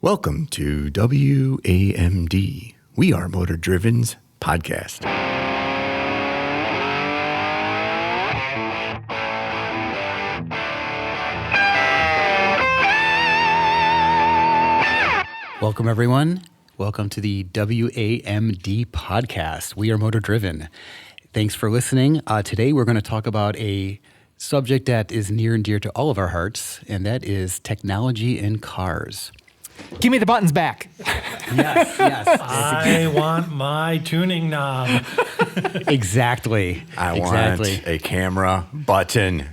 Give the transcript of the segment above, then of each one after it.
Welcome to WAMD. We are Motor Driven's podcast. Welcome, everyone. Welcome to the WAMD podcast. We are Motor Driven. Thanks for listening. Today, we're going to talk about a subject that is near and dear to all of our hearts, and that is technology in cars. Give me the buttons back. Yes. I want my tuning knob. Exactly. I want a camera button.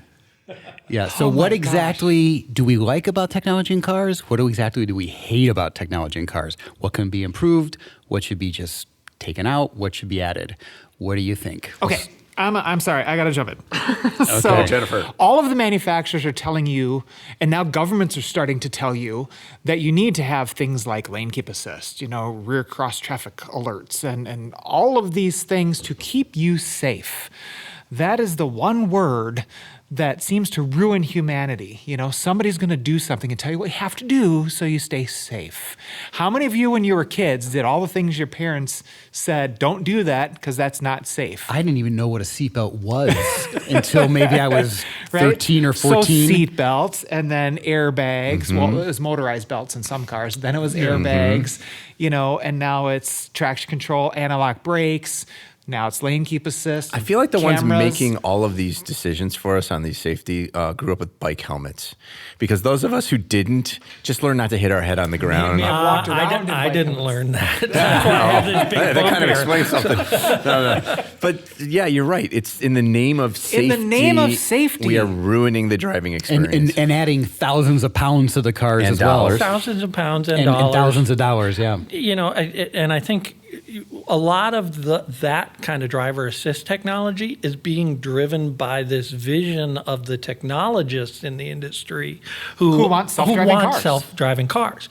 Yeah. So what exactly do we like about technology in cars? What exactly do we hate about technology in cars? What can be improved? What should be just taken out? What should be added? What do you think? Okay, I'm sorry. I got to jump in. Okay, Jennifer. All of the manufacturers are telling you, and now governments are starting to tell you, that you need to have things like lane keep assist, rear cross traffic alerts, and all of these things to keep you safe. That is the one word that seems to ruin humanity. Somebody's going to do something and tell you what you have to do so you stay safe. How many of you, when you were kids, did all the things your parents said, don't do that because that's not safe? I didn't even know what a seatbelt was until maybe I was 13 or 14. So seatbelts and then airbags. Mm-hmm. Well, it was motorized belts in some cars. Then it was airbags, and now it's traction control, analog brakes. Now it's lane keep assist. I feel like the ones cameras. making all of these decisions for us on these safety grew up with bike helmets. Because those of us who didn't just learned not to hit our head on the ground. may have walked around I in didn't bike learn that. That's why I have this big That bump kind of here. explains something. No. But yeah, you're right. It's in the name of safety. In the name of safety. We are ruining the driving experience. And adding thousands of pounds to the cars And as well. dollars. Thousands of pounds and And dollars. thousands of dollars, yeah. And I think a lot of that kind of driver assist technology is being driven by this vision of the technologists in the industry who want self-driving cars. self-driving cars.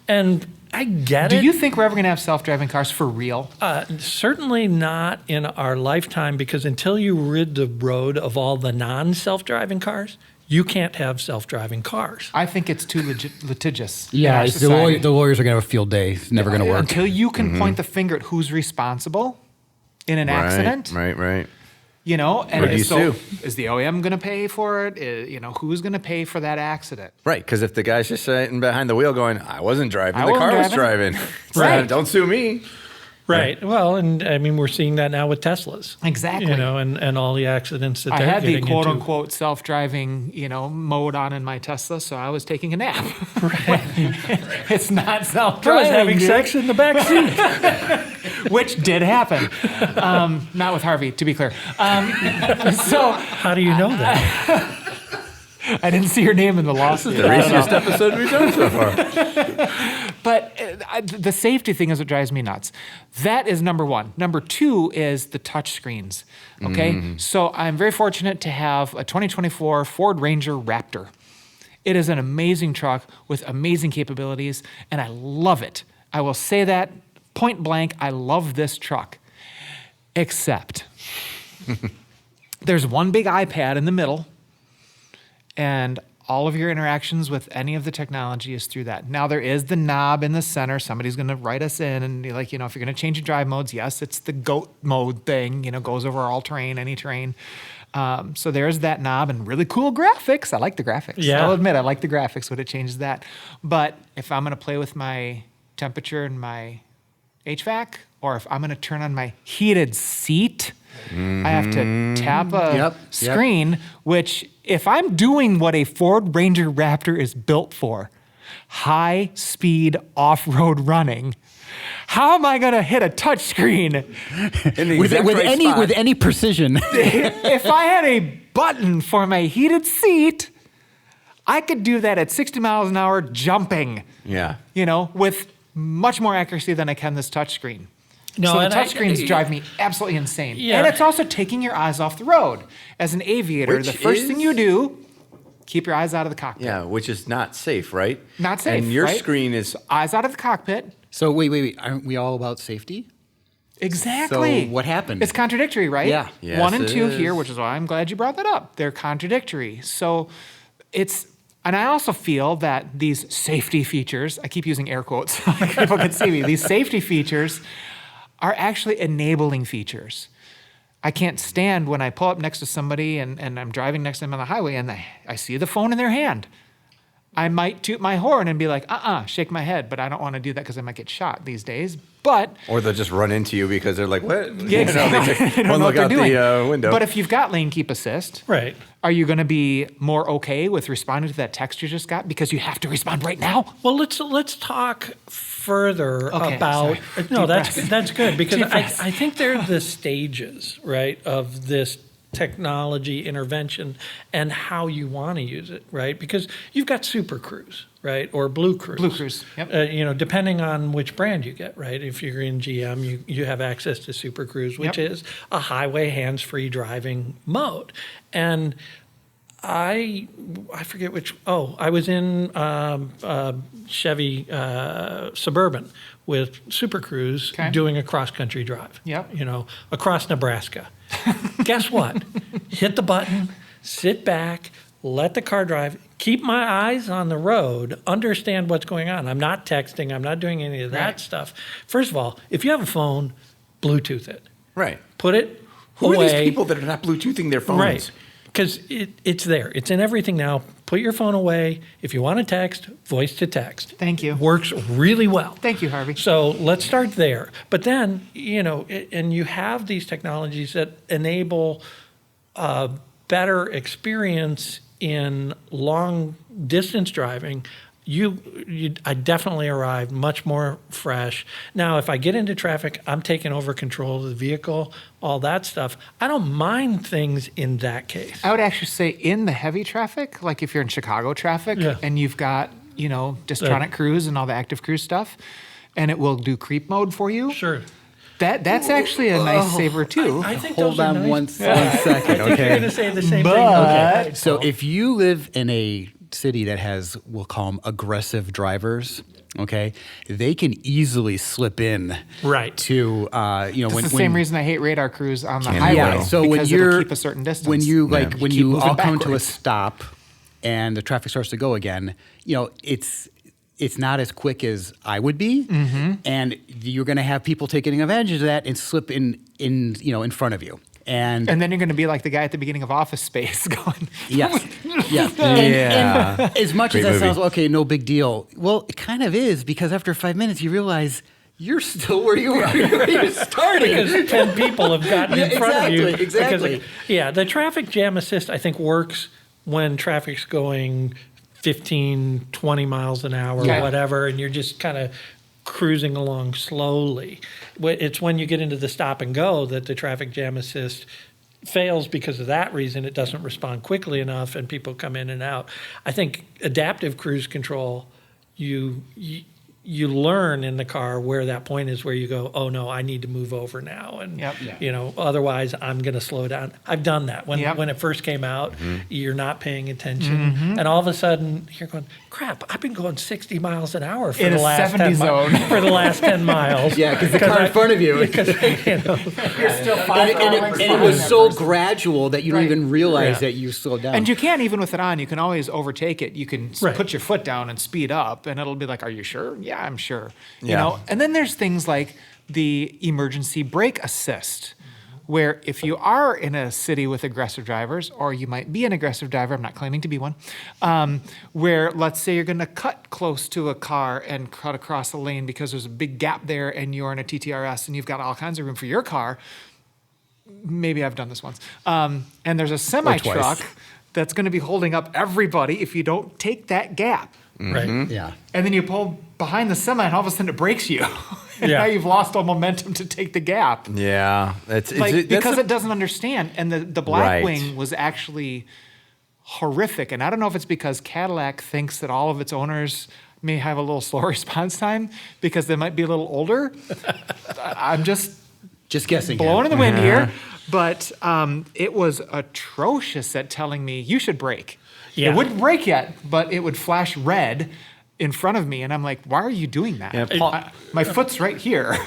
And I get it. Do you think we're ever going to have self-driving cars for real? Certainly not in our lifetime, because until you rid the road of all the non-self-driving cars, you can't have self-driving cars. I think it's too litigious. Yeah, in our the society. lawyers are going to have a field day. It's never going to work. Until you can point the finger at who's responsible in an accident. Right. And Where do you so sue? is the OEM going to pay for it? Who's going to pay for that accident? Right, because if the guy's just sitting behind the wheel going, I wasn't driving, I the wasn't car was driving. driving. Right. Don't sue me. Right. Well, and I mean, we're seeing that now with Teslas. Exactly. And all the accidents that I they're had the getting quote into. unquote self-driving, mode on in my Tesla, so I was taking a nap. It's not I was self-driving. having dude. sex in the back seat. Which did happen. Not with Harvey, to be clear. So How do you know that? I didn't see your name in the lawsuit. The raciest episode we've done so far. But the safety thing is what drives me nuts. That is number one. Number two is the touch screens. Okay, so I'm very fortunate to have a 2024 Ford Ranger Raptor. It is an amazing truck with amazing capabilities, and I love it. I will say that point blank. I love this truck, except there's one big iPad in the middle, and all of your interactions with any of the technology is through that. Now, there is the knob in the center. Somebody's going to write us in and be like, if you're going to change your drive modes, yes, it's the GOAT mode thing, goes over all terrain, any terrain. So there's that knob and really cool graphics. I like the graphics. Yeah. I'll admit I like the graphics when it changes that. But if I'm going to play with my temperature and my HVAC, or if I'm going to turn on my heated seat, I have to tap a screen, which if I'm doing what a Ford Ranger Raptor is built for, high-speed off-road running, how am I going to hit a touch screen? With any precision. If I had a button for my heated seat, I could do that at 60 miles an hour jumping, Yeah. with much more accuracy than I can this touch screen. No, So the and touch screens drive me absolutely insane. Yeah. And it's also taking your eyes off the road. As an aviator, Which the first is- thing you do, keep your eyes out of the cockpit. Yeah, which is not safe, right? Not safe, And your right? screen is Eyes out of the cockpit. So wait. Aren't we all about safety? Exactly. So what happened? It's contradictory, right? Yeah. Yes, 1 and it 2 is. here, which is why I'm glad you brought that up. They're contradictory. So it's And I also feel that these safety features, I keep using air quotes, people can see me, these safety features are actually enabling features. I can't stand when I pull up next to somebody and I'm driving next to them on the highway and I see the phone in their hand. I might toot my horn and be like, shake my head, but I don't want to do that because I might get shot these days. But Or they'll just run into you because they're like, what? yeah, exactly. They don't one know look what out they're doing. the window. But if you've got lane keep assist, Right. are you going to be more okay with responding to that text you just got because you have to respond right now? Well, let's talk further Okay, about. sorry. No, Deep that's breath. that's good because Deep breath. I think there are the stages, right, of this technology intervention and how you want to use it, right? Because you've got Super Cruise, right, or Blue Cruise. Blue Cruise, yep. Depending on which brand you get, right? If you're in GM, you have access to Super Cruise, which Yep. is a highway hands-free driving mode, and I forget which. Oh, I was in Chevy Suburban with Super Cruise Okay. doing a cross-country drive. Yep. Across Nebraska. Guess what? Hit the button, sit back, let the car drive, keep my eyes on the road, understand what's going on. I'm not texting. I'm not doing any of that Right. stuff. First of all, if you have a phone, Bluetooth it. right. Put it Who away. are these people that are not Bluetoothing their phones? Right. Because it's there. It's in everything now. Put your phone away. If you want to text, voice to text. Thank you. Works really well. Thank you, Harvey. So let's start there. But then, and you have these technologies that enable a better experience in long distance driving. I definitely arrive much more fresh. Now, if I get into traffic, I'm taking over control of the vehicle, all that stuff. I don't mind things in that case. I would actually say in the heavy traffic, like if you're in Chicago traffic Yeah. and you've got, Distronic Cruise and all the active cruise stuff, and it will do creep mode for you. Sure. That's actually a nice saver too. I think Hold those are on nice. one second, I think you're going okay? to say the same But- thing. Okay. So if you live in a city that has, we'll call them aggressive drivers, okay, they can easily slip in Right. to, It's when the same reason I hate radar cruise on the Can highway. well. Yeah, so because when it'll you're keep a certain distance. when you Yeah. when Keep you moving all come to a backwards. stop and the traffic starts to go again, it's not as quick as I would be, and you're going to have people taking advantage of that and slip in front of you. And then you're going to be like the guy at the beginning of Office Space going, yes, yes, Yeah. And as much Great as that movie. sounds okay, no big deal. Well, it kind of is because after 5 minutes you realize you're still where you were when you started. Because 10 people have gotten in Yeah, front of you. exactly. Because, the traffic jam assist, I think, works when traffic's going 15, 20 miles an hour, Okay. or whatever, and you're just kind of cruising along slowly. It's when you get into the stop and go that the traffic jam assist fails because of that reason. It doesn't respond quickly enough, and people come in and out. I think adaptive cruise control, you learn in the car where that point is where you go, oh no, I need to move over now, and Yep. otherwise I'm going to slow down. I've done that when Yep. when it first came out. You're not paying attention, and all of a sudden you're going, crap! I've been going 60 miles an hour for In the a last 70 zone. for the last 10 miles. Yeah, because the car in front of you. Because, And it was so gradual that you don't Right. even realize Yeah. that you slowed down. and you can't even with it on. You can always overtake it. You can Right. put your foot down and speed up, and it'll be like, "Are you sure?" Yeah, I'm sure. Yeah. And then there's things like the emergency brake assist, where if you are in a city with aggressive drivers, or you might be an aggressive driver, I'm not claiming to be one, where let's say you're going to cut close to a car and cut across a lane because there's a big gap there, and you're in a TTRS and you've got all kinds of room for your car. Maybe I've done this once. And there's a semi truck that's going to be holding up everybody if you don't take that gap. right. yeah. And then you pull behind the semi, and all of a sudden it breaks you. And Yeah. now you've lost all momentum to take the gap. Yeah. Because it doesn't understand. And the Right. Blackwing was actually horrific. And I don't know if it's because Cadillac thinks that all of its owners may have a little slower response time because they might be a little older. I'm just Just guessing. blowing here. in the wind here. But it was atrocious at telling me, you should brake. Yeah. It wouldn't brake yet, but it would flash red in front of me. And I'm like, why are you doing that? Yeah, Paul- My foot's right here.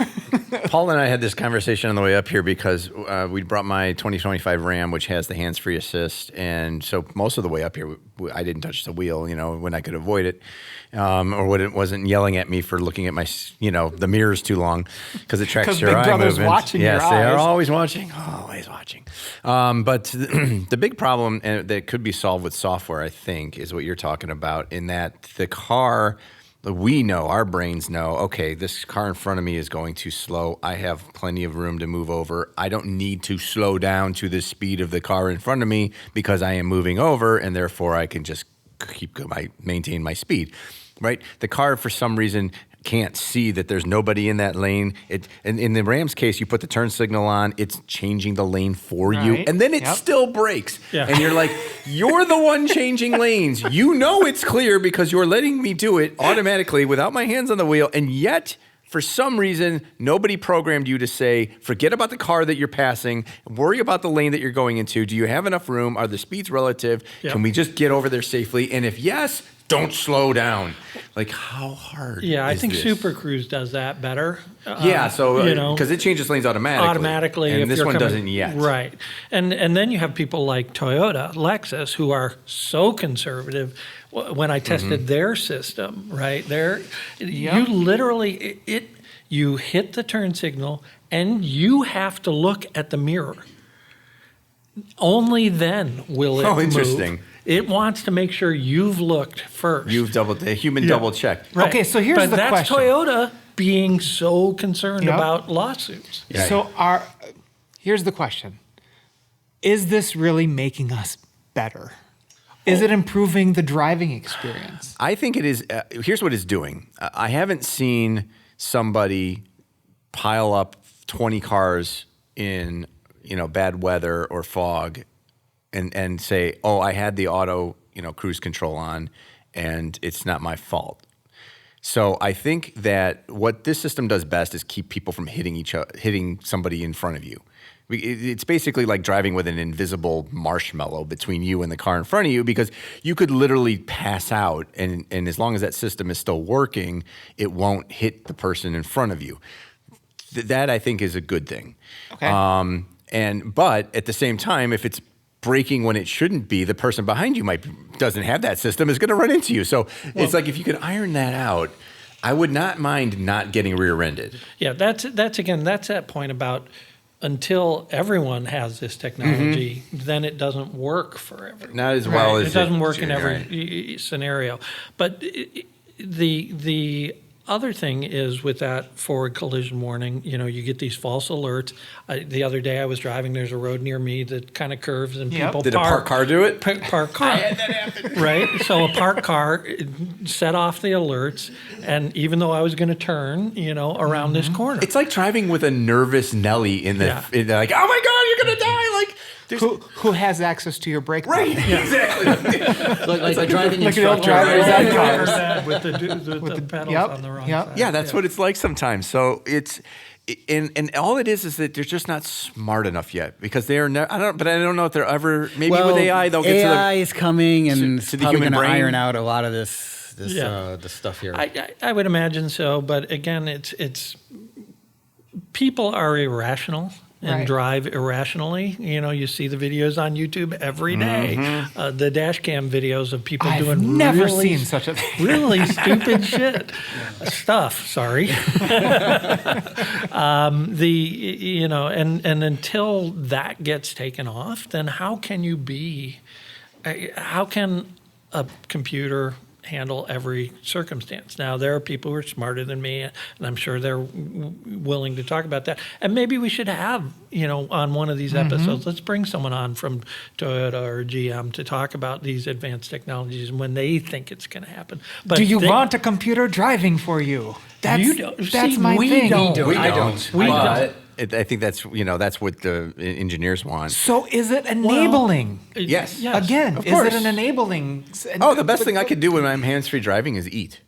Paul and I had this conversation on the way up here because we brought my 2025 Ram, which has the hands-free assist, and so most of the way up here, I didn't touch the wheel, when I could avoid it, or when it wasn't yelling at me for looking at my, the mirrors too long because it tracks your Big eye Brother's movement. watching your Yes, they are eyes. always watching, always watching. But the big problem that could be solved with software, I think, is what you're talking about. In that the car. We know, our brains know, okay, this car in front of me is going too slow. I have plenty of room to move over. I don't need to slow down to the speed of the car in front of me because I am moving over, and therefore I can just maintain my speed, right? The car, for some reason, can't see that there's nobody in that lane. And in the Rams case, you put the turn signal on, it's changing the lane for you, Right. and then it Yep. still brakes. Yeah. And you're like, you're the one changing lanes. You know it's clear because you're letting me do it automatically without my hands on the wheel, and yet for some reason, nobody programmed you to say, forget about the car that you're passing, worry about the lane that you're going into. Do you have enough room? Are the speeds relative? Yep. Can we just get over there safely? And if yes, don't slow down. Like, how hard Yeah, I is think this? Super Cruise does that better. Yeah, so you know, because it changes lanes automatically. if and this you're one coming- doesn't yet. Right, and then you have people like Toyota, Lexus, who are so conservative. When I tested their system, right there, you literally you hit the turn signal and you have to look at the mirror. Only then will it Oh, move. interesting. It wants to make sure you've looked first. You've double checked. Right. Okay, so here's but the that's question. Toyota being so concerned Yep. about lawsuits. Yeah. So here's the question. Is this really making us better? Is it improving the driving experience? I think it is. Here's what it's doing. I haven't seen somebody pile up 20 cars in bad weather or fog and say, oh, I had the auto cruise control on and it's not my fault. So I think that what this system does best is keep people from hitting somebody in front of you. It's basically like driving with an invisible marshmallow between you and the car in front of you, because you could literally pass out, and as long as that system is still working, it won't hit the person in front of you. That I think is a good thing. Okay. But at the same time, if it's braking when it shouldn't be, the person behind you doesn't have that system, is going to run into you. So it's like, if you could iron that out, I would not mind not getting rear-ended. Yeah, that's that point about until everyone has this technology, then it doesn't work for everyone. Not as well as it doesn't work in right. every scenario. But the other thing is, with that forward collision warning, you get these false alerts. The other day I was driving, there's a road near me that kind of curves and Yep. people Did a parked car do it? Parked car. I had that happen. Right? So a parked car set off the alerts, and even though I was going to turn, around this corner. It's like driving with a nervous Nelly in the, like, oh my God, you're going to die. Like, Who has access to your brake right, button? exactly. Like a driving Like an old instructor. driver's ed Driver's cars. ed with the pedals yep, on the wrong yep. side. Yeah, that's what it's like sometimes. So it's, and all it is that they're just not smart enough yet, because they are. I don't know if they're ever. Maybe with AI they'll get AI to is coming, and to it's the probably human going to brain. iron out a lot of this Yeah. the stuff here. I would imagine so, but again, it's people are irrational and Right. drive irrationally. You see the videos on YouTube every day, the dash cam videos of people I've doing never really, seen such a thing. really stupid shit stuff. Sorry. And until that gets taken off, then how can a computer handle every circumstance? Now, there are people who are smarter than me, and I'm sure they're willing to talk about that. And maybe we should have, on one of these episodes, let's bring someone on from Toyota or GM to talk about these advanced technologies and when they think it's going to happen. But Do you want a computer driving for you? You don't. That's See, my we thing. don't. We I don't. don't. We But I think that's what the engineers want. So is it enabling? Yes. Again, Of is course. it an enabling? Oh, the best thing I could do when I'm hands-free driving is eat.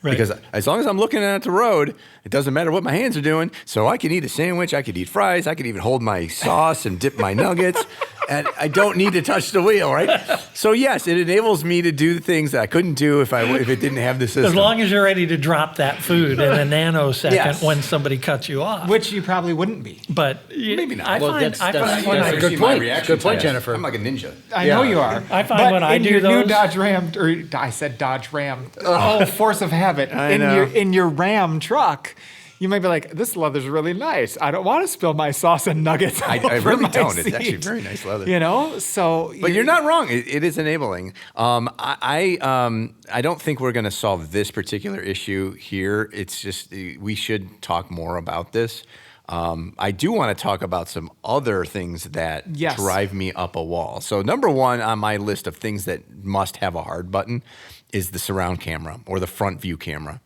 Right. Because as long as I'm looking at the road, it doesn't matter what my hands are doing. So I can eat a sandwich, I could eat fries, I could even hold my sauce and dip my nuggets. and I don't need to touch the wheel, right? So yes, it enables me to do things that I couldn't do if it didn't have the system. As long as you're ready to drop that food in a nanosecond Yes. when somebody cuts you off. Which you probably wouldn't be. But Maybe not. I Well, find, that's- I that's- find when that's I, a good point. Good point, Jennifer. I'm like a ninja. I know you are. I find but when I in do your new those- Dodge Ram, or I said Dodge Ram. Oh, force of habit. In your Ram truck, you might be like, this leather's really nice. I don't want to spill my sauce and nuggets. I over really my don't. It's seat. actually very nice leather. You know, so. But you're not wrong. It is enabling. I don't think we're going to solve this particular issue here. It's just we should talk more about this. I do want to talk about some other things that Yes. drive me up a wall. So number one on my list of things that must have a hard button is the surround camera or the front view camera.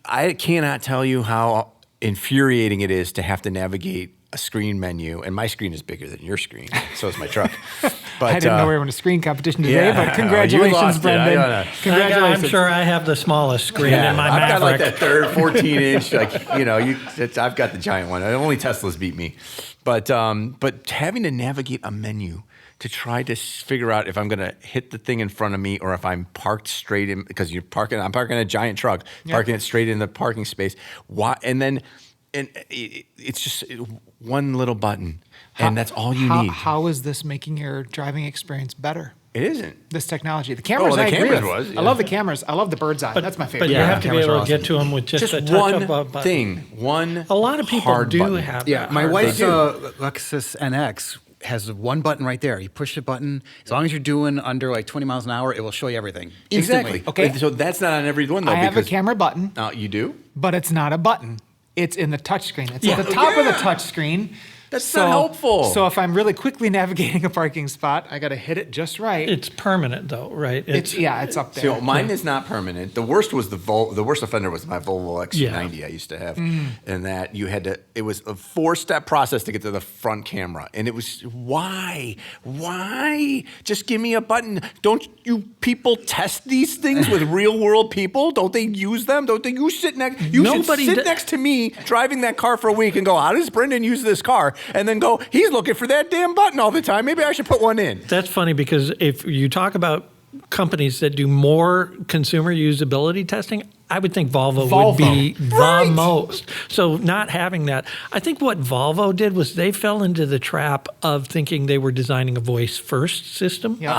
I cannot tell you how infuriating it is to have to navigate a screen menu, and my screen is bigger than your screen. So is my truck. But I didn't know we were in a screen competition today, yeah, but congratulations, you lost it. Brendan. Congratulations. I'm sure I have the smallest screen in my I've got like Maverick. that third 14-inch, I've got the giant one. Only Teslas beat me. But having to navigate a menu to try to figure out if I'm going to hit the thing in front of me or if I'm parked straight in, because I'm parking a giant truck, parking it straight in the parking space. Why? And it's just one little button, and that's all you need. How is this making your driving experience better? It isn't. This technology, the cameras. the I agree cameras with. was, yeah. I love the cameras. I love the bird's eye. That's my favorite. But you have to be cameras able are to get to them with just a Just touch of a one button. thing. One A lot of people hard do button. have Yeah, that. my hard wife's button. Lexus NX has one button right there. You push the button. As long as you're doing under like 20 miles an hour, it will show you everything instantly. Exactly. Okay. So that's not on every one, though. I have a because, camera button, You do? but it's not a button. It's in the touch screen. It's Yeah. at the top of the Yeah. touch screen. That's not helpful. So if I'm really quickly navigating a parking spot, I got to hit it just right. It's permanent though, right? It's up there. So mine is not permanent. The worst was the worst offender was my Volvo XC90 I used to have, and that you had to. It was a 4-step process to get to the front camera, and it was why just give me a button. Don't you people test these things with real world people? Don't they use them? Don't they? You sit next. You Nobody should sit d- next to me driving that car for a week and go, how does Brendan use this car? And then go, he's looking for that damn button all the time. Maybe I should put one in. That's funny because if you talk about companies that do more consumer usability testing, I would think Volvo would be the most. So not having that, I think what Volvo did was they fell into the trap of thinking they were designing a voice first system. Yep.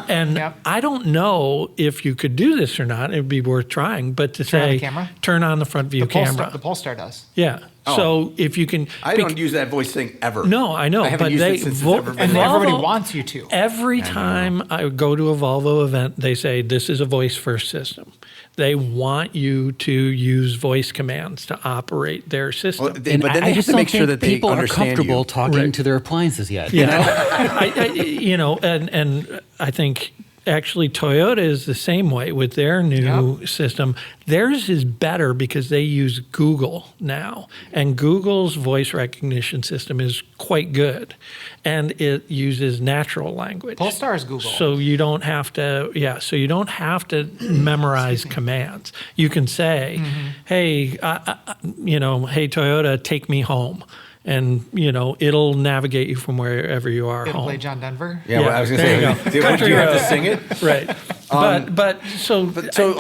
And Yep. I don't know if you could do this or not. It'd be worth trying, but to Turn on the say, camera? turn on the front view camera. The Polestar does. Yeah. Oh. So if you can, I don't use that voice thing ever. No, I know, I haven't but used they it since it's Vol- ever been And around. everybody Volvo- wants you to. Every time I go to a Volvo event, they say this is a voice first system. They want you to use voice commands to operate their system. Well, And but then I they have just to don't make sure think that they people are understand comfortable you. talking Right. to their appliances yet. And I think actually Toyota is the same way with their new system. Theirs is better because they use Google now, and Google's voice recognition system is quite good, and it uses natural language. Polestar is Google. So you don't have to, so you don't have to memorize commands. You can say, hey, hey Toyota, take me home. And, it'll navigate you from wherever you are It'll home. play John Denver. Yeah, well, I was going to there say, you go. do Country you have to road. sing it? Right. So,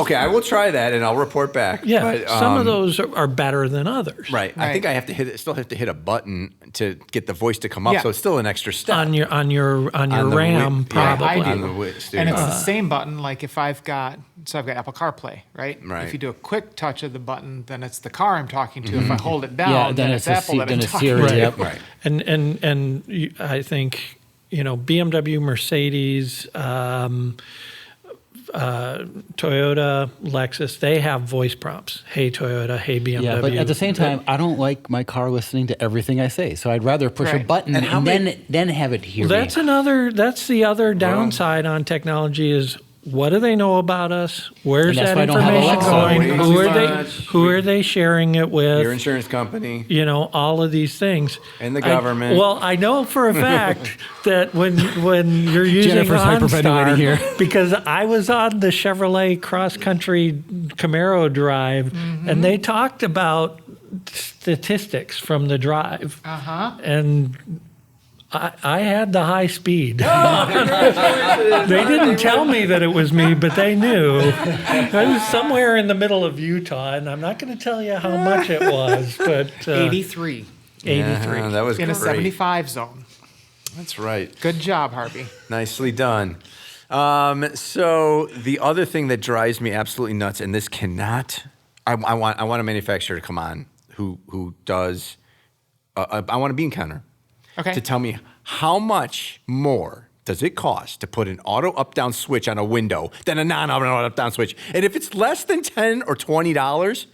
okay, I will try that and I'll report back. Yeah, But, some of those are better than others. Right. I think I have to still have to hit a button to get the voice to come up. Yeah. So it's still an extra step. On your the RAM, yeah, probably. I do. On the Wii And it's Studio. the same button. Like if I've got Apple CarPlay, right? Right. If you do a quick touch of the button, then it's the car I'm talking to. If I hold it down, then it's it's a Apple that then I'm it's talking Siri. to. Yep. Right. And I think, BMW, Mercedes, Toyota, Lexus, they have voice prompts. Hey, Toyota. Hey, BMW. Yeah, but at the same time, I don't like my car listening to everything I say. So I'd rather push a Right. button And how and then have it hear Well, me. that's the other downside on technology is what do they know about us? Where's And that's that why I don't have information Alexa. going? We Who are too they? much. Who are they sharing it with? Your insurance company. All of these things. And the government. I know for a fact that when you're using Jennifer's hyperventilating OnStar, here. because I was on the Chevrolet cross country Camaro drive, and they talked about statistics from the drive, and I had the high speed. They didn't tell me that it was me, but they knew. I was somewhere in the middle of Utah, and I'm not going to tell you how much it was, but 83 Yeah, that was in a great. 75 zone. That's right. Good job, Harvey. Nicely done. So the other thing that drives me absolutely nuts, and this cannot, I want a manufacturer to come on who does, I want a bean counter Okay. to tell me how much more does it cost to put an auto up-down switch on a window than a non-auto up-down switch? And if it's less than $10 or $20,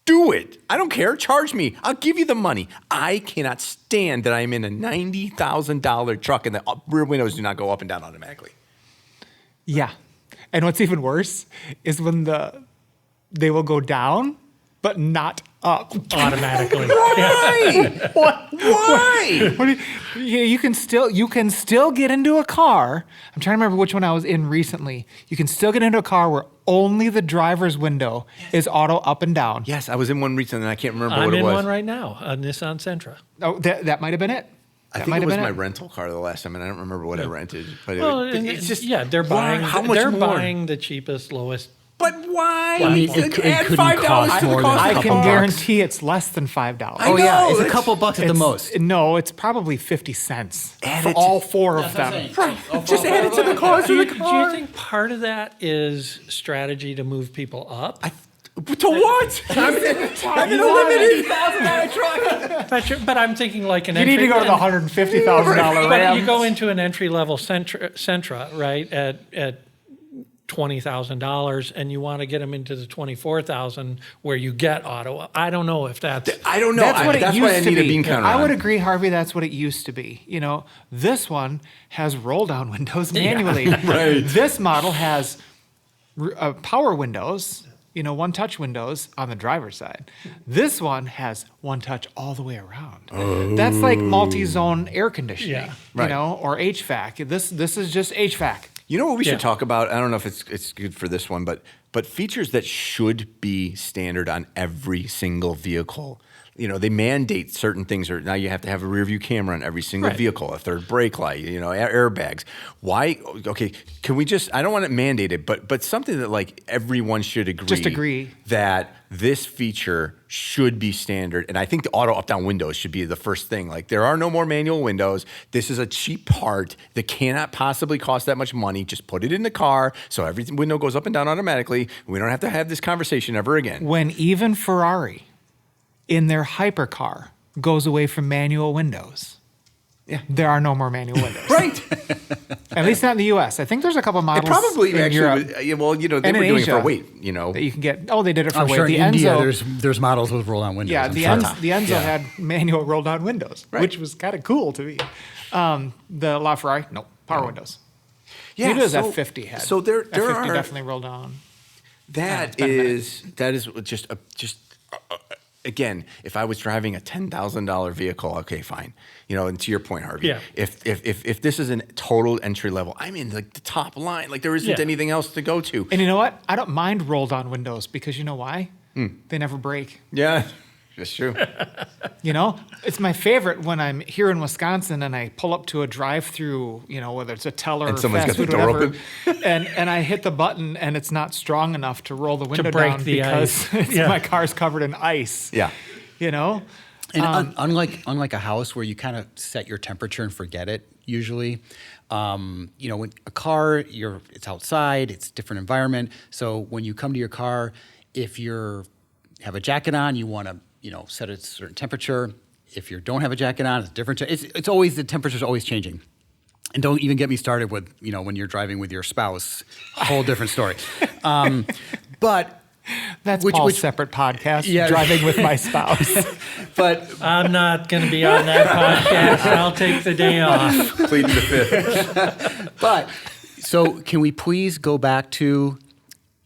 do it. I don't care. Charge me. I'll give you the money. I cannot stand that I'm in a $90,000 truck and the rear windows do not go up and down automatically. Yeah. And what's even worse is when they will go down, but not up. automatically. Why? Why? What do you can still get into a car. I'm trying to remember which one I was in recently. You can still get into a car where only the driver's window is auto up and down. Yes, I was in one recently and I can't remember I'm what it in was. one right now, a Nissan Sentra. Oh, that might have been it. I That think might it have was been my it. rental car the last time, and I don't remember what I rented. But Well, it's just they're why? buying. How much they're more? buying the cheapest, lowest. But why? I mean, it Add couldn't $5 cost to the more cost than of a I the couple can car. guarantee it's less than $5. I Oh yeah, know, it's a it's- couple bucks at the most. No, it's probably 50 cents Add for it all four of them. Just add it to the cost Do of you, the do car. you think part of that is strategy to move people up? To what? I'm in a limited $1,000 truck. But I'm thinking like an You need entry. to go to the $150,000 But Ram. you go into an entry level Sentra, right, at $20,000, and you want to get them into the $24,000 where you get auto. I don't know if that's. I don't know. That's what it That's used why I to need be. a bean counter. I would on. agree, Harvey. That's what it used to be. You know, this one has roll down windows manually. Right. This model has power windows. You know, one touch windows on the driver's side. This one has one touch all the way around. That's like multi-zone air conditioning. Yeah. You Right. know, or HVAC. This is just HVAC. You know what we Yeah. should talk about? I don't know if it's good for this one, but features that should be standard on every single vehicle. You know, they mandate certain things, or now you have to have a rear view camera on every single Right. vehicle, a third brake light, you know, airbags. Why? Okay, can we just? I don't want it mandated, but something that like everyone should agree. Just agree. That this feature should be standard, and I think the auto up-down windows should be the first thing. Like, there are no more manual windows. This is a cheap part that cannot possibly cost that much money. Just put it in the car, so every window goes up and down automatically. We don't have to have this conversation ever again. When even Ferrari, in their hypercar, goes away from manual windows. Yeah. There are no more manual windows. Right. At least not in the U.S. I think there's a couple It models probably in actually, Europe well, you know, they and were in doing it Asia for weight, you know. that you can get. Oh, they did it for I'm weight. sure in The India Enzo, there's models with roll-down windows. yeah, I'm the sure. Enzo Yeah. had manual roll-down windows, Right. which was kind of cool to me. The LaFerrari, no, power windows. Yeah, Maybe it was so- F50 had. so there F50 are- definitely rolled down. That been a minute. is just again, if I was driving a $10,000 vehicle, okay, fine. You know, and to your point, Harvey, Yeah. if this is a total entry level, I'm in like the top line. Like, there isn't Yeah. anything else to go to. And you know what? I don't mind roll-down windows because you know why? They never break. Yeah, that's true. You know, it's my favorite when I'm here in Wisconsin and I pull up to a drive-through, you know, whether it's a teller And or someone's fast got the food, door whatever, and I hit the button and it's not strong enough to roll the window break down the because ice. Yeah. my car's covered in ice. Yeah. You know, And unlike a house where you kind of set your temperature and forget it, usually, you know, when a car, it's outside, it's a different environment. So when you come to your car, if you have a jacket on, you want to, you know, set a certain temperature. If you don't have a jacket on, it's different. It's always, the temperature's always changing. And don't even get me started with, you know, when you're driving with your spouse, a whole different story. But that's Which- Paul's which- separate podcast, Yeah. driving with my spouse. but I'm not going to be on that podcast. I'll take the day off. Pleading the fifth. But, so can we please go back to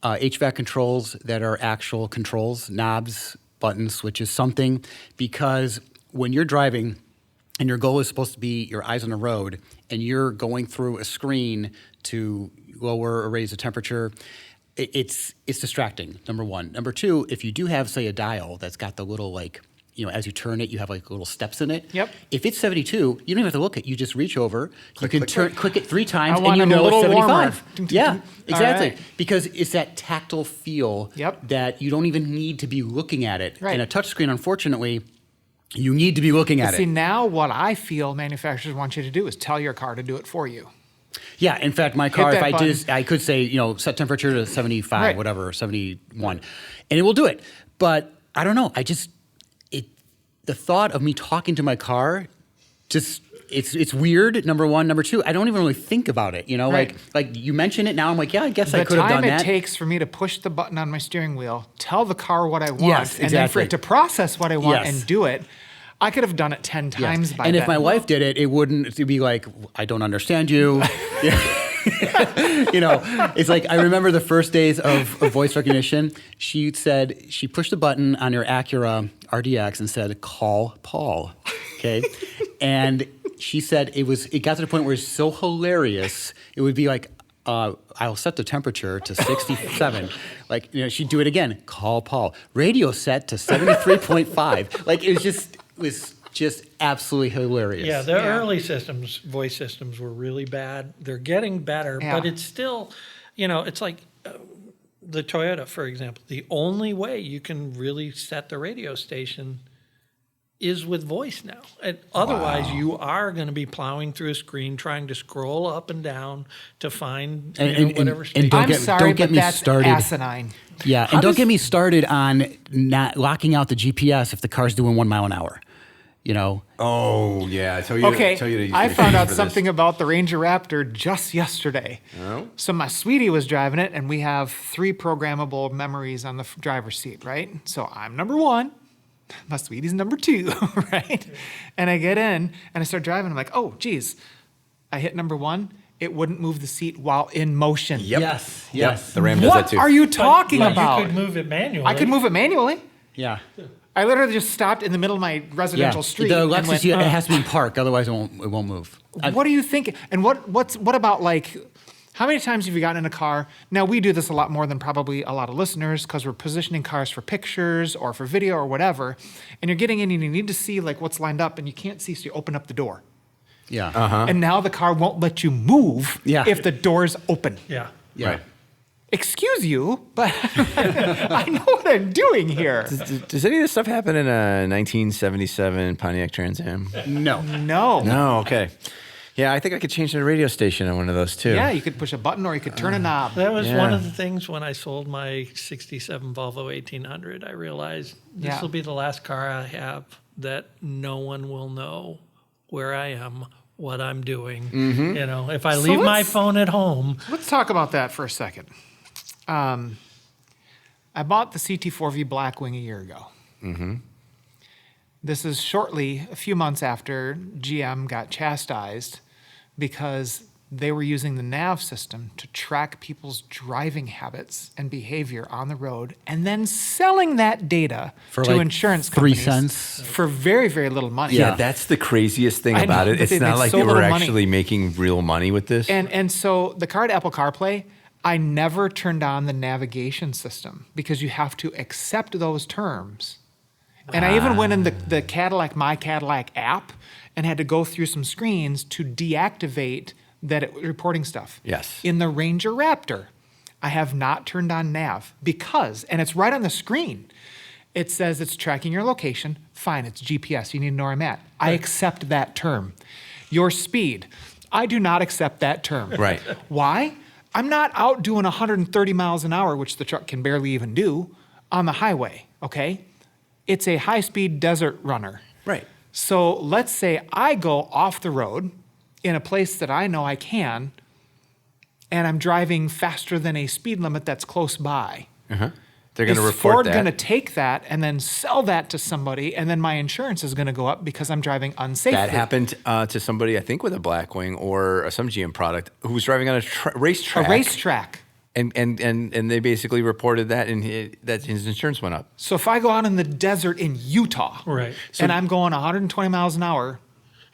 HVAC controls that are actual controls, knobs, buttons, switches, something? Because when you're driving and your goal is supposed to be your eyes on the road and you're going through a screen to lower or raise the temperature, it's distracting, number one. Number two, if you do have, say, a dial that's got the little, like, as you turn it, you have like little steps in it. Yep. If it's 72, you don't even have to look at it. You just reach over. Click, you can click, click. click it 3 times, I want and you it a know it's little 75. warmer. Yeah, exactly. right. Because it's that tactile feel Yep. that you don't even need to be looking at it. Right. And a touchscreen, unfortunately, you need to be looking at See, it. now what I feel manufacturers want you to do is tell your car to do it for you. Yeah, in fact, my car, if that I button. did, I could say, set temperature to 75, Right. whatever, 71, and it will do it. But I don't know. The thought of me talking to my car, just it's weird. Number one, number two, I don't even really think about it. Right. Like you mention it now, I'm like, yeah, I guess I The could have done time it that. takes for me to push the button on my steering wheel, tell the car what I want, Yes, and then for exactly. it to process what I want Yes. and do it, I could have done it 10 Yes. times by And then. if my wife did it, it'd be like, I don't understand you. It's like I remember the first days of voice recognition. She said she pushed the button on her Acura RDX and said, "Call Paul." Okay, and she said it got to the point where it's so hilarious. It would be like, I'll set the temperature to 67. She'd do it again. Call Paul. Radio set to 73.5. Like it was just absolutely hilarious. Yeah, the early voice systems were really bad. They're getting better, Yeah. but it's still, it's like the Toyota, for example. The only way you can really set the radio station is with voice now. And otherwise, you are going to be plowing through a screen trying to scroll up and down to find whatever station. don't I'm get- sorry, don't get but me that's started. asinine. Yeah, How and don't does- get me started on not locking out the GPS if the car's doing 1 mile an hour. Oh, yeah. I tell you Okay, to use I the found for out this. something about the Ranger Raptor just yesterday. Oh? So my sweetie was driving it, and we have 3 programmable memories on the driver's seat, right? So I'm number 1. My sweetie's number 2, right? And I get in, and I start driving. I'm like, oh, geez. I hit number 1. It wouldn't move the seat while in motion. Yep. Yes, Yep. yes. The Ram does What that too. are you talking But about? You could move it manually. I could move it manually. Yeah. I literally just stopped in the middle of my residential street. The and Lexus, went, it has to be in park, otherwise it won't move. What do you think? And what about like, how many times have you gotten in a car? Now we do this a lot more than probably a lot of listeners because we're positioning cars for pictures or for video or whatever. And you're getting in and you need to see like what's lined up and you can't see, so you open up the door. Yeah. And now the car won't let you move Yeah. if the door's open. Yeah. Yeah. Right. Excuse you, but I know what I'm doing here. Does any of this stuff happen in a 1977 Pontiac Trans Am? No. No. No, okay. Yeah, I think I could change the radio station on one of those too. Yeah, you could push a button or you could turn a knob. That was Yeah. one of the things when I sold my 67 Volvo 1800. I realized this Yeah. will be the last car I have that no one will know where I am, what I'm doing. Mm-hmm. If I So leave my let's- phone at home, Let's talk about that for a second. I bought the CT4V Blackwing a year ago. This is shortly, a few months after GM got chastised because they were using the nav system to track people's driving habits and behavior on the road and then selling that data For to like insurance 3 companies cents? for very, very little money. Yeah, that's the craziest thing I about know, it. but It's they not make like so they were little money. actually making real money with this. And so the car to Apple CarPlay, I never turned on the navigation system because you have to accept those terms. And I even went in the Cadillac, My Cadillac app and had to go through some screens to deactivate that reporting stuff. Yes. In the Ranger Raptor, I have not turned on nav because, and it's right on the screen, it says it's tracking your location. Fine, it's GPS. You need to know where I'm at. I accept that term. Your speed, I do not accept that term. Right. Why? I'm not out doing 130 miles an hour, which the truck can barely even do, on the highway, okay? It's a high-speed desert runner. Right. So let's say I go off the road in a place that I know I can, and I'm driving faster than a speed limit that's close by. They're going to Is report Ford that. going to take that and then sell that to somebody, and then my insurance is going to go up because I'm driving unsafely? That happened to somebody, I think, with a Blackwing or some GM product who was driving on a racetrack. A racetrack. And they basically reported that, and that his insurance went up. So if I go out in the desert in Utah, Right. and I'm going 120 miles an hour,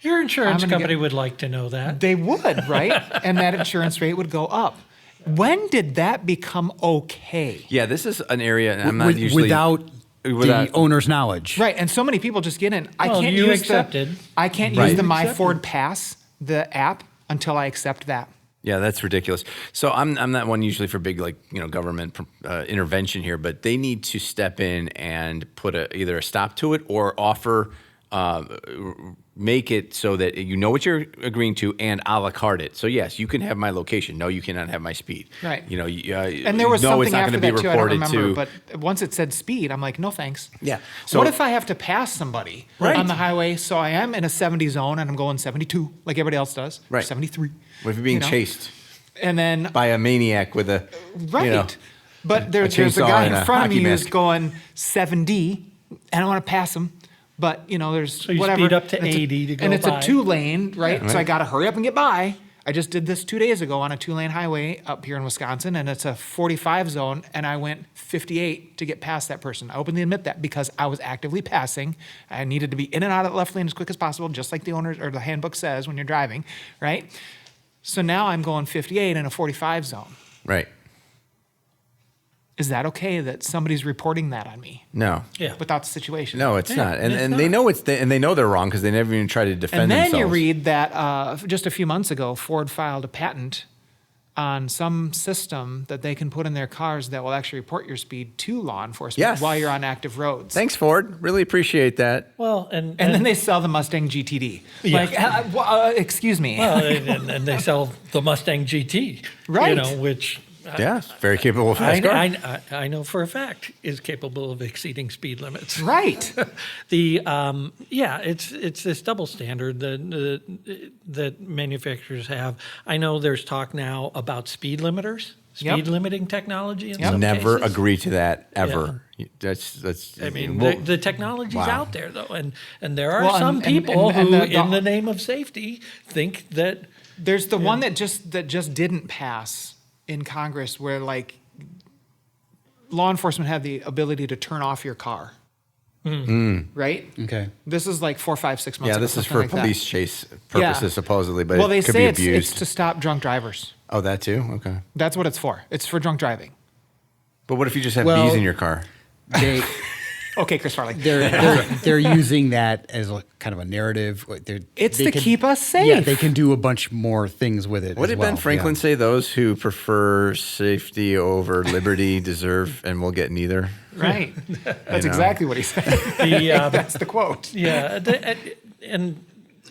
your insurance I'm gonna company get- would like to know that. they would, right? And that insurance rate would go up. When did that become okay? Yeah, this is an area, and I'm not usually... without the owner's knowledge. Right, and so many people just get in. I Well, can't you use accepted. I can't Right. use the You My accepted. Ford Pass, the app, until I accept that. Yeah, that's ridiculous. So I'm not one usually for big government intervention here, but they need to step in and put either a stop to it or offer make it so that you know what you're agreeing to and a la carte it. So yes, you can have my location. No, you cannot have my speed. Right. And And there was no, it's something not after going to be that too. I don't reported remember, to. but once it said speed, I'm like, no thanks. Yeah. So What if I have to pass somebody Right. on the highway? So I am in a 70 zone and I'm going 72 like everybody else does. Or Right. 73. what if you're being you know? chased And then by a maniac with a right. But there's a chainsaw guy and in a front of me hockey who's mask. going 70, and I want to pass him. But there's So you whatever. speed up to And it's a- 80 to go and it's by. a 2-lane, right? Yeah. So I Right. got to hurry up and get by. I just did this 2 days ago on a 2-lane highway up here in Wisconsin, and it's a 45 zone, and I went 58 to get past that person. I openly admit that because I was actively passing. I needed to be in and out of the left lane as quick as possible, just like the owner or the handbook says when you're driving, right? So now I'm going 58 in a 45 zone. right. Is that okay that somebody's reporting that on me No. Yeah. without the situation? No, it's not. And it's and they not. know and they know they're wrong because they never even try to defend And then themselves. you read that just a few months ago, Ford filed a patent on some system that they can put in their cars that will actually report your speed to law enforcement Yes. while you're on active roads. Thanks, Ford. Really appreciate that. Well, And then they sell the Mustang GTD. Yeah. Like, excuse me. well, and they sell the Mustang GT, Right. which Yeah, very capable fast car. I know for a fact is capable of exceeding speed limits. Right. It's this double standard that manufacturers have. I know there's talk now about speed limiters, Yep. speed limiting technology in Yep. some Never cases. agree to that ever. That's. I mean, well, the technology's wow. out there though, and there are Well, some and- people and who, the- in the name of safety, think that There's the one that just didn't pass in Congress where like law enforcement had the ability to turn off your car. Right? Okay. This is like 4, 5, 6 months Yeah, ago. this is something for like that. police chase purposes Yeah. supposedly, but Well, they it could say be it's abused. to stop drunk drivers. Oh, that too. Okay. That's what it's for. It's for drunk driving. But what if you just have Well- bees in your car? They Okay, Chris Farley. they're using that as a kind of a narrative. It's They to can- keep us safe. Yeah, they can do a bunch more things with it. What as did well. Ben Franklin Yeah. say? Those who prefer safety over liberty deserve and will get neither. Right. That's know. exactly what he said. That's the quote. Yeah, and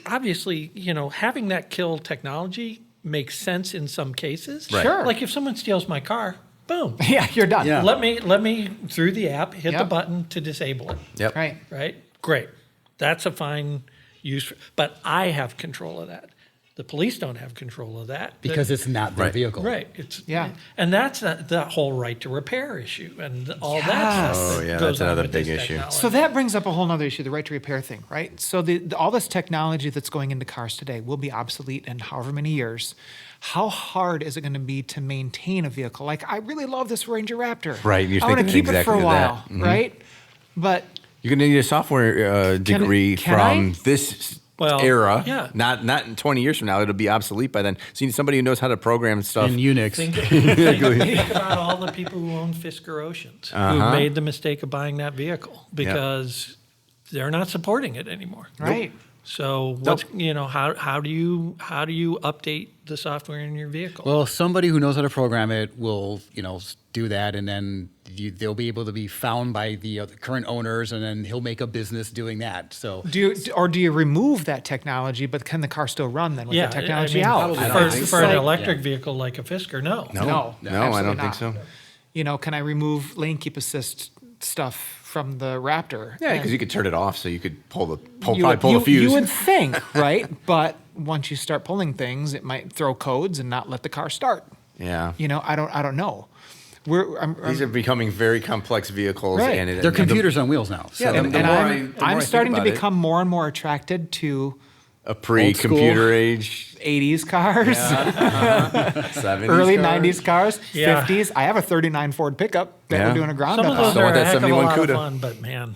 obviously, having that kill technology makes sense in some cases. Right. Sure. Like if someone steals my car, boom. Yeah, you're done. Yeah. Let me through the app hit the Yep. button to disable it. Yep. Right. Right? Great. That's a fine use, but I have control of that. The police don't have control of that because it's not their Right. vehicle. right. It's Yeah. and that's that whole right to repair issue and all that Yes. stuff. Oh, that yeah, goes that's on another with big this issue. technology. So that brings up a whole nother issue, the right to repair thing, right? So all this technology that's going into cars today will be obsolete in however many years. How hard is it going to be to maintain a vehicle? Like, I really love this Ranger Raptor. Right, you're I want to thinking keep it for exactly a of while, that. Mhm. right? But You're going to need a software degree can from I? this Well, era. yeah. Not in 20 years from now. It'll be obsolete by then. So you need somebody who knows how to program stuff. In Unix. Think about all the people who own Fisker Oceans who Uh-huh. made the mistake of buying that vehicle because they're not supporting it anymore. right. So what's how do you update the software in your vehicle? Well, somebody who knows how to program it will, do that, and then they'll be able to be found by the current owners, and then he'll make a business doing that. So Do you remove that technology, but can the car still run then with the technology out? probably for, not. It's for an like- electric vehicle like a Fisker, no. No, No, I absolutely don't think not. so. Can I remove lane keep assist stuff from the Raptor? Yeah, because you could turn it off, so you could You probably would- pull you- the fuse. You would think, right? But once you start pulling things, it might throw codes and not let the car start. Yeah. I don't know. These are becoming very complex vehicles, Right. and they're computers on wheels now. So Yeah, and the more I I'm think starting to about it- become more and more attracted to a pre-computer age 80s cars, 70s early cars. 90s cars, Yeah. 50s. I have a 39 Ford pickup that Yeah. we're doing a ground Some up of those on. Still are want a that heck of a 71 lot of CUDA. fun, but man,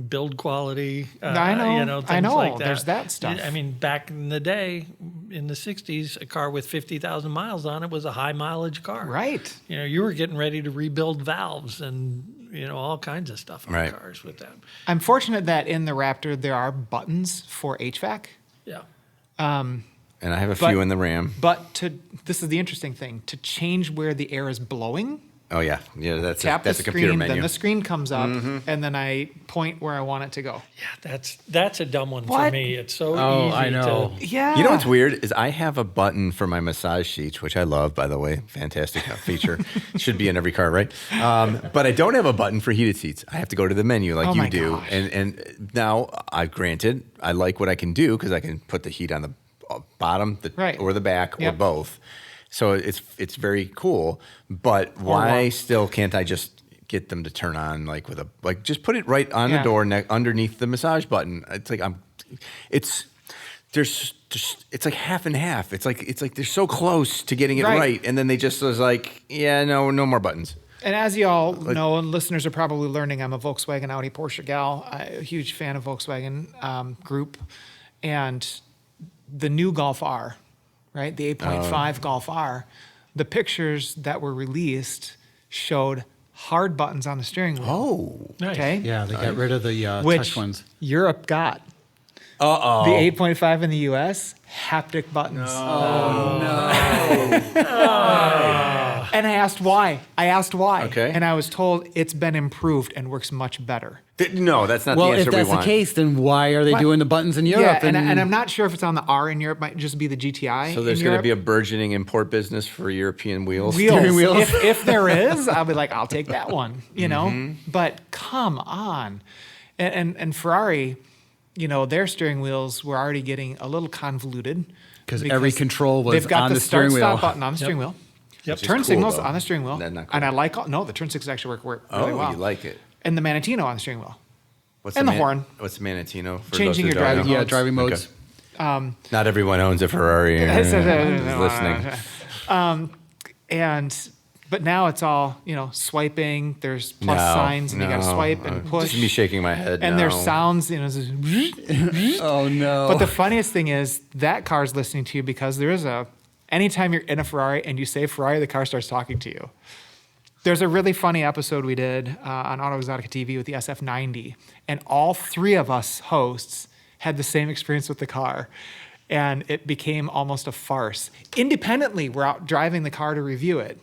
build quality. I know, things like that. there's that stuff. I mean, back in the day, in the '60s, a car with 50,000 miles on it was a high mileage car. Right. You were getting ready to rebuild valves and all kinds of stuff on Right. cars with that. I'm fortunate that in the Raptor there are buttons for HVAC. Yeah. And I have a But- few in the Ram. But this is the interesting thing, to change where the air is blowing, Oh yeah, that's tap that's the a computer screen, menu. then the screen comes up, and then I point where I want it to go. Yeah, that's a dumb one for What? me. It's so Oh, easy I know. Yeah. You know what's weird is I have a button for my massage seats, which I love, by the way. Fantastic feature. Should be in every car, right? But I don't have a button for heated seats. I have to go to the menu like Oh you my do. gosh. And now, granted, I like what I can do because I can put the heat on the bottom Right. or the back or Yep. both. So it's very cool. But why long. still can't I just get them to turn on like just put it right on the Yeah. door underneath the massage button? It's like there's it's like half and half. It's like they're so close to getting it Right. right, and then they just was like, yeah, no more buttons. And as you all know, and listeners are probably learning, I'm a Volkswagen, Audi, Porsche gal. I'm a huge fan of Volkswagen Group. And the new Golf R, right? The 8.5 Golf R, the pictures that were released showed hard buttons on the steering wheel. Oh, Nice. Okay. Yeah, they got rid of the Which touch ones. Europe got. uh-oh. The 8.5 in the US, haptic buttons. And I asked why. Okay. And I was told it's been improved and works much better. No, that's not Well, the answer if that's we want. the case, then why are they What? doing the buttons in Europe? Yeah, and I'm not sure if it's on the R in Europe. Might just be the GTI. So there's in going to be a Europe. burgeoning import business for European wheels. Steering wheels. If there is, I'll be like, I'll take that one. You know, Mm-hmm. but come on, and Ferrari, their steering wheels were already getting a little convoluted 'Cause every control was they've got on the the steering start-stop wheel. button on the steering wheel. Yep. Which is Turn cool, signals though. on the steering wheel. That's not cool. And I like the turn signals actually work really well. You like it. And the Manatino on the steering wheel. What's And the horn. What's the Manatino? For Changing those who your don't driving know? Yeah, driving modes. Okay. Not everyone owns a Ferrari. Who's listening. But now it's all, swiping. There's plus signs and you got to swipe and push. Just me shaking my head. And no. there's sounds, it's just Oh no! But the funniest thing is that car's listening to you because anytime you're in a Ferrari and you say Ferrari, the car starts talking to you. There's a really funny episode we did on Auto Exotica TV with the SF90, and all three of us hosts had the same experience with the car, and it became almost a farce. Independently, we're out driving the car to review it,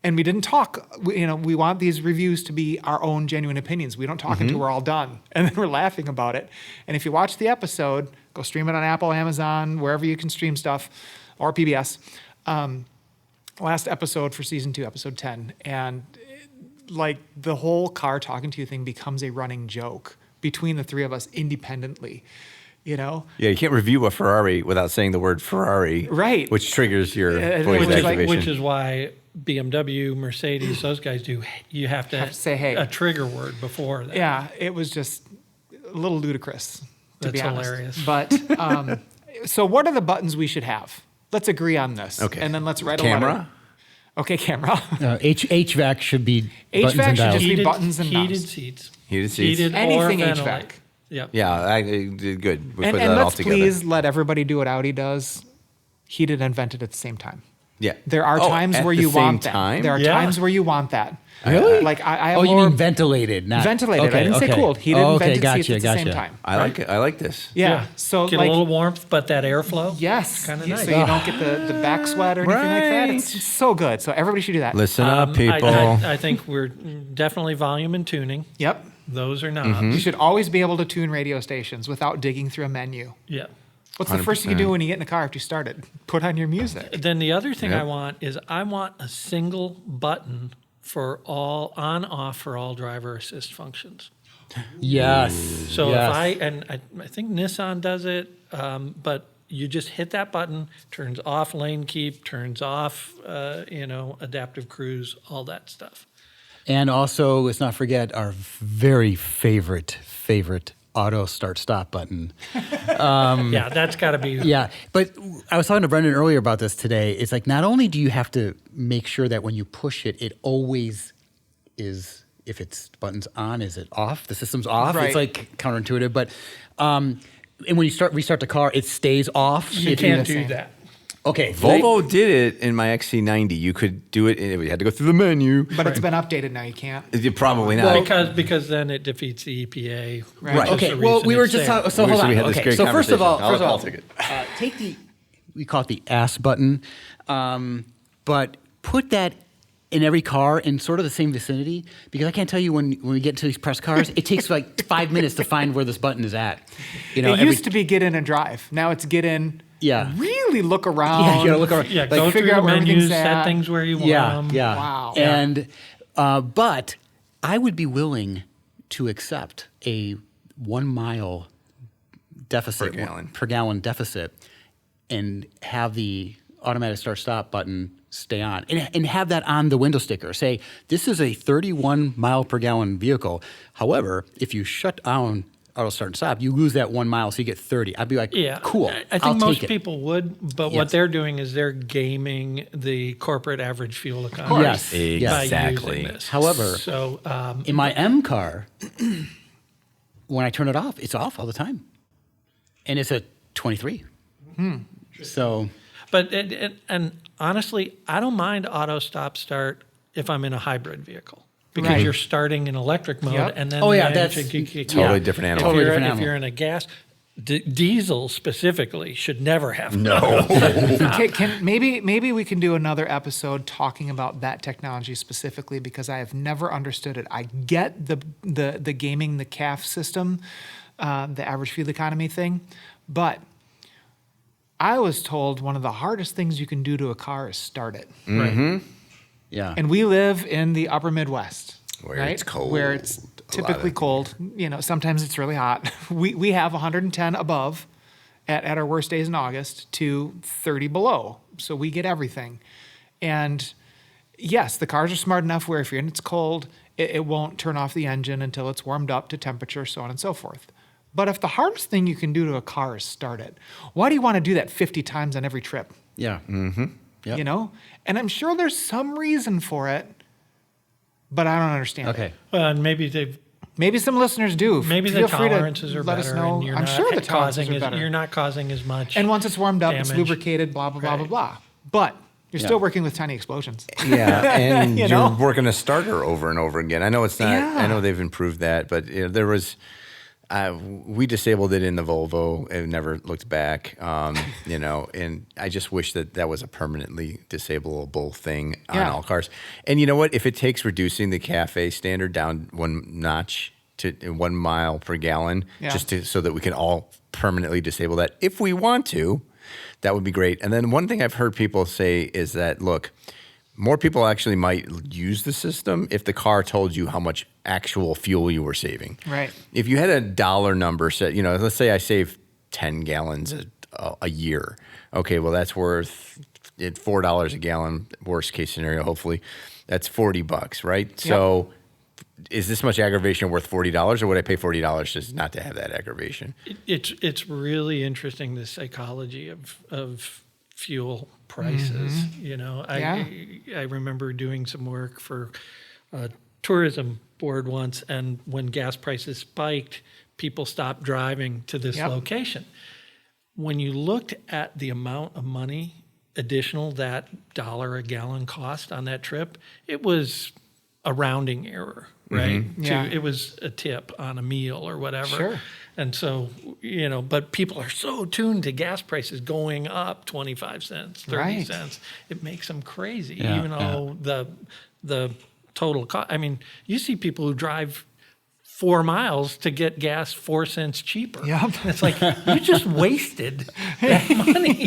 and we didn't talk. We want these reviews to be our own genuine opinions. We don't talk until we're all done, and then we're laughing about it. And if you watch the episode, go stream it on Apple, Amazon, wherever you can stream stuff, or PBS. Last episode for season 2, episode 10, and the whole car talking to you thing becomes a running joke between the three of us independently. Yeah, you can't review a Ferrari without saying the word Ferrari. Right. Which triggers your Which voice is like- activation. Which is why BMW, Mercedes, those guys do. You have to say, hey. a trigger word before that. Yeah, it was just a little ludicrous, to be That's honest. hilarious. But so, what are the buttons we should have? Let's agree on this. Okay. And then let's write a letter. Camera? Okay, camera. HVAC should be HVAC buttons and should dials. just be buttons and heated knobs. seats. Heated seats. Heated Anything or HVAC. ventilate. Yep. Yeah, I did good. We And, put and that all let's together. please let everybody do what Audi does, heated and vented at the same time. Yeah. There are times at where the you same want that. time? There are Yeah. times where you want that. Really? Like I have Oh, you more mean ventilated, not ventilated. I didn't say cooled. Heated and vented seats at the same time. I like it. I like this. Yeah. So Get like a little warmth, but that airflow. yes, Kinda you- nice. so you don't get the back sweat or anything like that. Right. It's so good. So everybody should do that. Listen up, people. I think we're definitely volume and tuning. Yep. Those are knobs. Mm-hmm. You should always be able to tune radio stations without digging through a menu. Yeah. What's the first thing you 100%. do when you get in the car after you start it? Put on your music. Then the other thing Yep. I want is I want a single button for all on off for all driver assist functions. Yes. So yes. I think Nissan does it, but you just hit that button, turns off lane keep, turns off adaptive cruise, all that stuff. And also, let's not forget our very favorite auto start stop button. Yeah, that's got to be. Yeah, but I was talking to Brendan earlier about this today. It's like not only do you have to make sure that when you push it, it always is. If it's buttons on, is it off? The system's off. Right. It's like counterintuitive, but and when you restart the car, it stays off. You If can't the do same. that. Okay. Volvo did it in my XC90. You could do it. We had to go through the menu. But it's been updated now. You can't. Probably not. Because then it defeats the EPA. Right. which is Okay. the Well, reason we were it's just there. so hold So on. we had this Okay. great So first of all, conversation. I'll take it. take we call it the ass button, but put that in every car in sort of the same vicinity, because I can't tell you when we get into these press cars, it takes like 5 minutes to find where this button is at. You know, It used to be get in and drive. Now it's get in. Yeah. Really look around. Yeah, you gotta look around. Yeah, Like, go through figure your out where menus, everything's set at. things where you want Yeah, them. yeah. Wow. And but I would be willing to accept a 1 mile deficit Per gallon. deficit, and have the automatic start stop button stay on, and have that on the window sticker. Say this is a 31 mile per gallon vehicle. However, if you shut down auto start and stop, you lose that 1 mile, so you get 30. I'd be like, Yeah, cool. I think I'll most take it. people would, but Yes. what they're doing is they're gaming the corporate average fuel economy. Yes, by Exactly. using this. However, so in my M car, when I turn it off, it's off all the time, and it's a 23. So but and honestly, I don't mind auto stop start if I'm in a hybrid vehicle. Because Right. you're starting in electric mode, Yep. and then Oh, yeah, the that's engine Totally different animal. Totally if you're, different if animal. you're in a gas, diesel specifically should never have. Maybe we can do another episode talking about that technology specifically, because I have never understood it. I get the gaming the calf system, the average fuel economy thing, but I was told one of the hardest things you can do to a car is start it. Right. yeah, And we live in the upper Midwest, Where right? it's cold Where it's a lot typically of- cold. You know, sometimes it's really hot. We have 110 above at our worst days in August to 30 below. So we get everything. And yes, the cars are smart enough where if you're in it's cold, it won't turn off the engine until it's warmed up to temperature, so on and so forth. But if the hardest thing you can do to a car is start it, why do you want to do that 50 times on every trip? yeah. Yep. You know? And I'm sure there's some reason for it, but I don't understand it. Okay. Well, and maybe they've Maybe some listeners do. maybe Feel the free to tolerances are let better, us know. and you're I'm not sure the tolerances causing are better. you're not causing as much. And once it's warmed up, it's damage. lubricated, blah, blah, blah, blah, Right. blah. But you're Yeah. still working with tiny explosions. Yeah, and You you know? are working a starter over and over again. I know it's not. Yeah. I know they've improved that, but there was. We disabled it in the Volvo and never looked back. And I just wish that was a permanently disableable thing on Yeah. all cars. And you know what? If it takes reducing the CAFE standard down one notch to 1 mile per gallon, Yeah. so that we can all permanently disable that, if we want to, that would be great. And then one thing I've heard people say is that, look, more people actually might use the system if the car told you how much actual fuel you were saving. Right. If you had a dollar number set, let's say I save 10 gallons a year. Okay, well, that's worth $4 a gallon, worst case scenario, hopefully. That's $40, right? So is this much aggravation worth $40, or would I pay $40 just not to have that aggravation? It's really interesting, the psychology of fuel prices. Yeah. I remember doing some work for a tourism board once, and when gas prices spiked, people stopped driving to this Yep. location. When you looked at the amount of money additional that $1 a gallon cost on that trip, it was a rounding error, right? Yeah. It was a tip on a meal or whatever. Sure. And so, but people are so tuned to gas prices going up 25 cents, 30 Right. cents. It makes them crazy, Yeah, even though the total cost. I mean, you see people who drive 4 miles to get gas 4 cents cheaper. Yep. And it's like, you just wasted that money.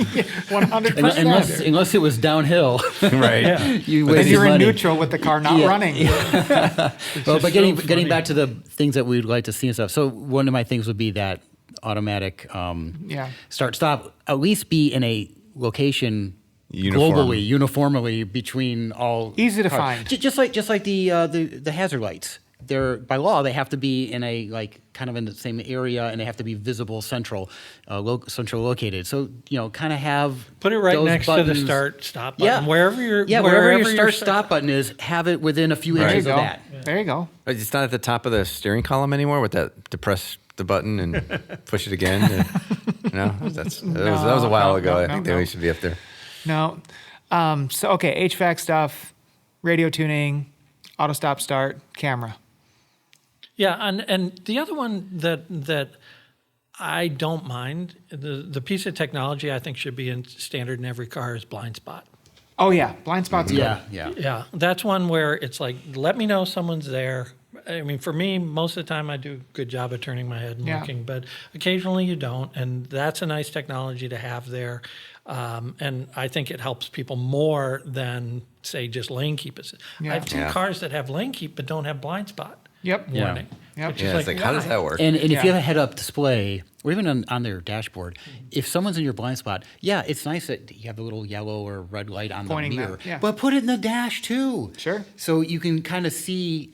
100%. Unless it was downhill, Right. you Then wasted you're in money. neutral with the car not Yeah. running. Well, but so getting funny. back to the things that we'd like to see and stuff. So one of my things would be that automatic Yeah. start stop at least be in a location Uniform. globally, uniformly between all Easy to cars. find. Just like the hazard lights. They're by law they have to be in a kind of in the same area, and they have to be visible, central located. So kind of have Put it right those next to buttons. the start stop button. Yeah, Wherever your wherever your start stop button is, have it within a few There you inches go. of that. There you go. But it's not at the top of the steering column anymore with that to press the button and push it again. That was a while ago. I think they should be up there. No. So, okay, HVAC stuff, radio tuning, auto stop start, camera. Yeah, and the other one that I don't mind, the piece of technology I think should be in standard in every car is blind spot. Oh, yeah, blind spot's good. Yeah. Yeah, that's one where it's like, let me know someone's there. I mean, for me, most of the time I do a good job of turning my head and Yeah. looking, but occasionally you don't, and that's a nice technology to have there. And I think it helps people more than, say, just lane keep. Yeah. I have two Yeah. cars that have lane keep but don't have blind spot Yep. Yeah. warning. Yep. Which is Yeah, it's like, how does why? that work? And if Yeah. you have a head-up display, or even on their dashboard, if someone's in your blind spot, yeah, it's nice that you have a little yellow or red light on Pointing the that, mirror. yeah. But put it in the dash too. Sure. So you can kind of see,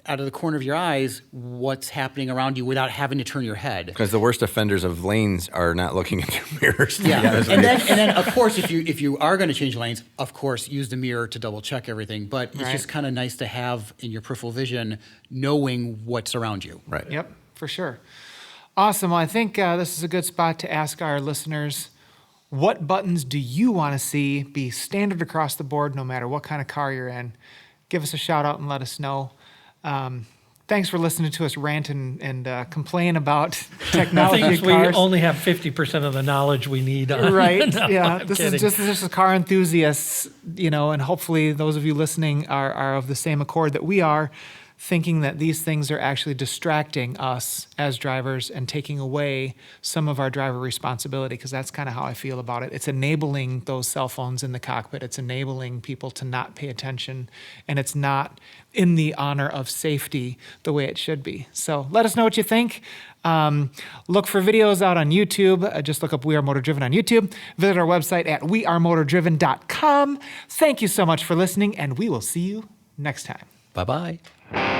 out of the corner of your eyes, what's happening around you without having to turn your head. Because the worst offenders of lanes are not looking at their mirrors. Yeah, that's and what then of course if you are going to change lanes, of course use the mirror to double check everything. But it's Right. just kind of nice to have in your peripheral vision, knowing what's around you. Right. Yep, for sure. Awesome. Well, I think this is a good spot to ask our listeners, what buttons do you want to see be standard across the board, no matter what kind of car you're in? Give us a shout out and let us know. Thanks for listening to us rant and complain about technology Things in we cars. only have 50% of the knowledge we need on. Right. No, Yeah. I'm This kidding. is just car enthusiasts, and hopefully those of you listening are of the same accord that we are, thinking that these things are actually distracting us as drivers and taking away some of our driver responsibility, because that's kind of how I feel about it. It's enabling those cell phones in the cockpit. It's enabling people to not pay attention, and it's not in the honor of safety the way it should be. So let us know what you think. Look for videos out on YouTube. Just look up We Are Motor Driven on YouTube. Visit our website at wearemotordriven.com. Thank you so much for listening, and we will see you next time. Bye-bye.